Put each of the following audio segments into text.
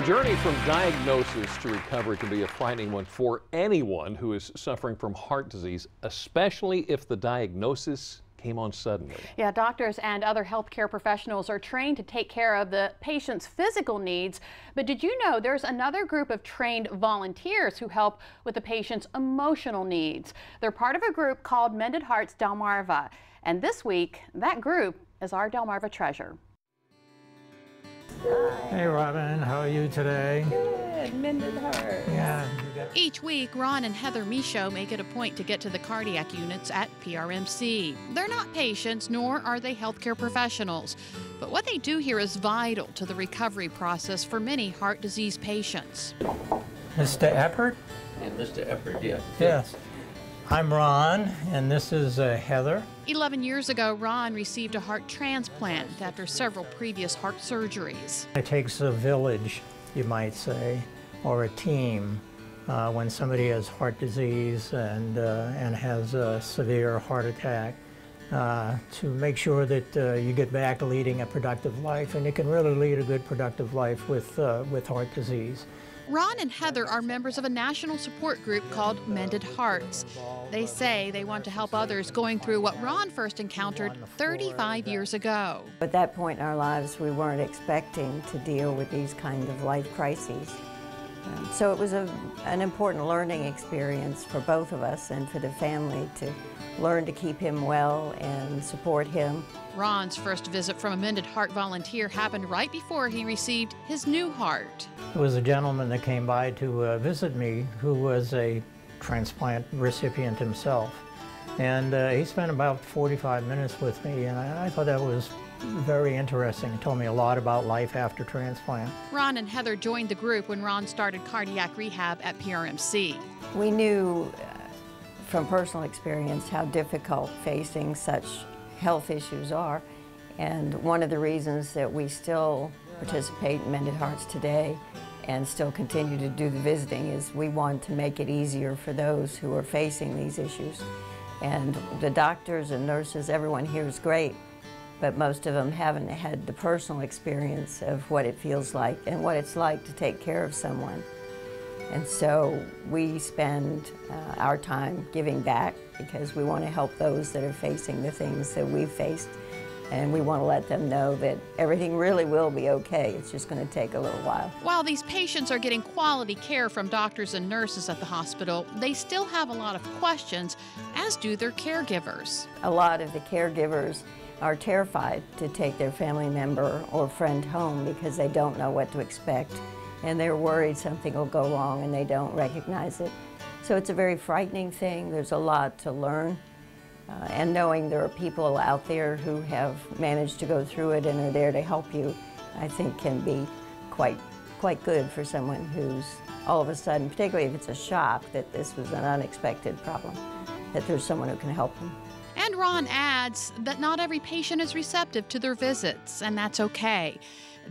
journey from diagnosis to recovery can be a frightening one for anyone who is suffering from heart disease, especially if the diagnosis came on suddenly. Yeah, doctors and other healthcare professionals are trained to take care of the patient's physical needs. But did you know there's another group of trained volunteers who help with the patient's emotional needs? They're part of a group called Mended Hearts Delmarva. And this week, that group is our Delmarva treasure. Hey Robin, how are you today? Good, Mended Hearts. Yeah. Each week, Ron and Heather Michaud make it a point to get to the cardiac units at PRMC. They're not patients, nor are they healthcare professionals. But what they do here is vital to the recovery process for many heart disease patients. Mr. Eppert? Yeah, Mr. Eppert, yeah. Yes. I'm Ron, and this is Heather. 11 years ago, Ron received a heart transplant after several previous heart surgeries. It takes a village, you might say, or a team when somebody has heart disease and has a severe heart attack to make sure that you get back to leading a productive life, and you can really lead a good productive life with heart disease. Ron and Heather are members of a national support group called Mended Hearts. They say they want to help others going through what Ron first encountered 35 years ago. At that point in our lives, we weren't expecting to deal with these kind of life crises. So it was an important learning experience for both of us and for the family to learn to keep him well and support him. Ron's first visit from a Mended Heart volunteer happened right before he received his new heart. There was a gentleman that came by to visit me who was a transplant recipient himself. And he spent about 45 minutes with me, and I thought that was very interesting. He told me a lot about life after transplant. Ron and Heather joined the group when Ron started cardiac rehab at PRMC. We knew from personal experience how difficult facing such health issues are. And one of the reasons that we still participate in Mended Hearts today and still continue to do the visiting is we want to make it easier for those who are facing these issues. And the doctors and nurses, everyone here is great, but most of them haven't had the personal experience of what it feels like and what it's like to take care of someone. And so we spend our time giving back because we want to help those that are facing the things that we've faced. And we want to let them know that everything really will be okay. It's just going to take a little while. While these patients are getting quality care from doctors and nurses at the hospital, they still have a lot of questions, as do their caregivers. A lot of the caregivers are terrified to take their family member or friend home because they don't know what to expect. And they're worried something will go wrong and they don't recognize it. So it's a very frightening thing. There's a lot to learn. And knowing there are people out there who have managed to go through it and are there to help you, I think can be quite good for someone who's all of a sudden, particularly if it's a shock that this was an unexpected problem, that there's someone who can help them. And Ron adds that not every patient is receptive to their visits, and that's okay.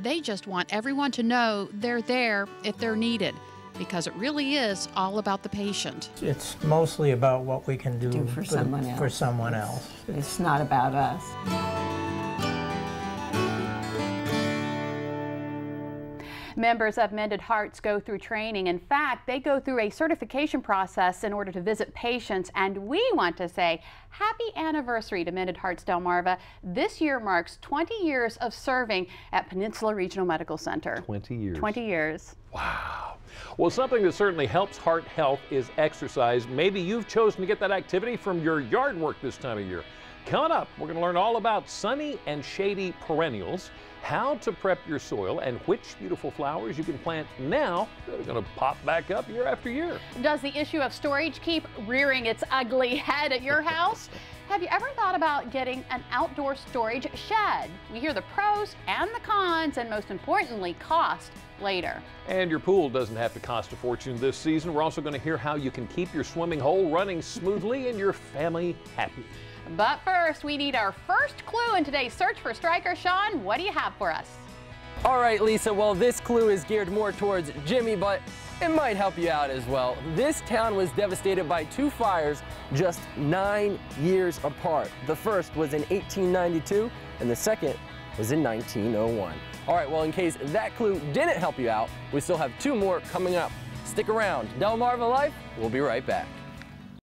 They just want everyone to know they're there if they're needed, because it really is all about the patient. It's mostly about what we can do for someone else. It's not about us. Members of Mended Hearts go through training. In fact, they go through a certification process in order to visit patients. And we want to say happy anniversary to Mended Hearts Delmarva. This year marks 20 years of serving at Peninsula Regional Medical Center. 20 years. 20 years. Wow. Well, something that certainly helps heart health is exercise. Maybe you've chosen to get that activity from your yard work this time of year. Coming up, we're going to learn all about sunny and shady perennials, how to prep your soil, and which beautiful flowers you can plant now that are going to pop back up year after year. Does the issue of storage keep rearing its ugly head at your house? Have you ever thought about getting an outdoor storage shed? We hear the pros and the cons, and most importantly, cost later. And your pool doesn't have to cost a fortune this season. We're also going to hear how you can keep your swimming hole running smoothly and your family happy. But first, we need our first clue in today's Search for Striker. Sean, what do you have for us? All right, Lisa, well, this clue is geared more towards Jimmy, but it might help you out as well. This town was devastated by two fires just 9 years apart. The first was in 1892, and the second was in 1901. All right, well, in case that clue didn't help you out, we still have 2 more coming up. Stick around. Delmarva Life, we'll be right back.